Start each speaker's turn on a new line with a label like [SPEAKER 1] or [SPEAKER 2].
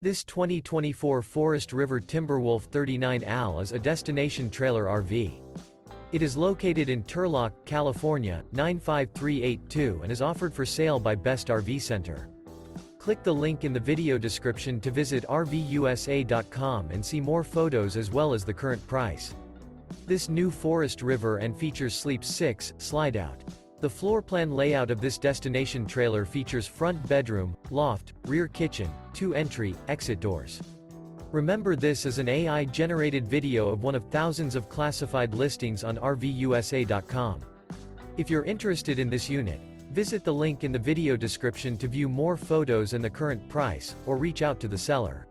[SPEAKER 1] This 2024 Forest River Timberwolf 39L is a destination trailer RV. It is located in Turlock, California, 95382 and is offered for sale by Best RV Center. Click the link in the video description to visit RVUSA.com and see more photos as well as the current price. This new Forest River and features Sleep 6, Slideout. The floor plan layout of this destination trailer features front bedroom, loft, rear kitchen, 2 entry, exit doors. Remember, this is an AI-generated video of one of thousands of classified listings on RVUSA.com. If you're interested in this unit, visit the link in the video description to view more photos and the current price, or reach out to the seller.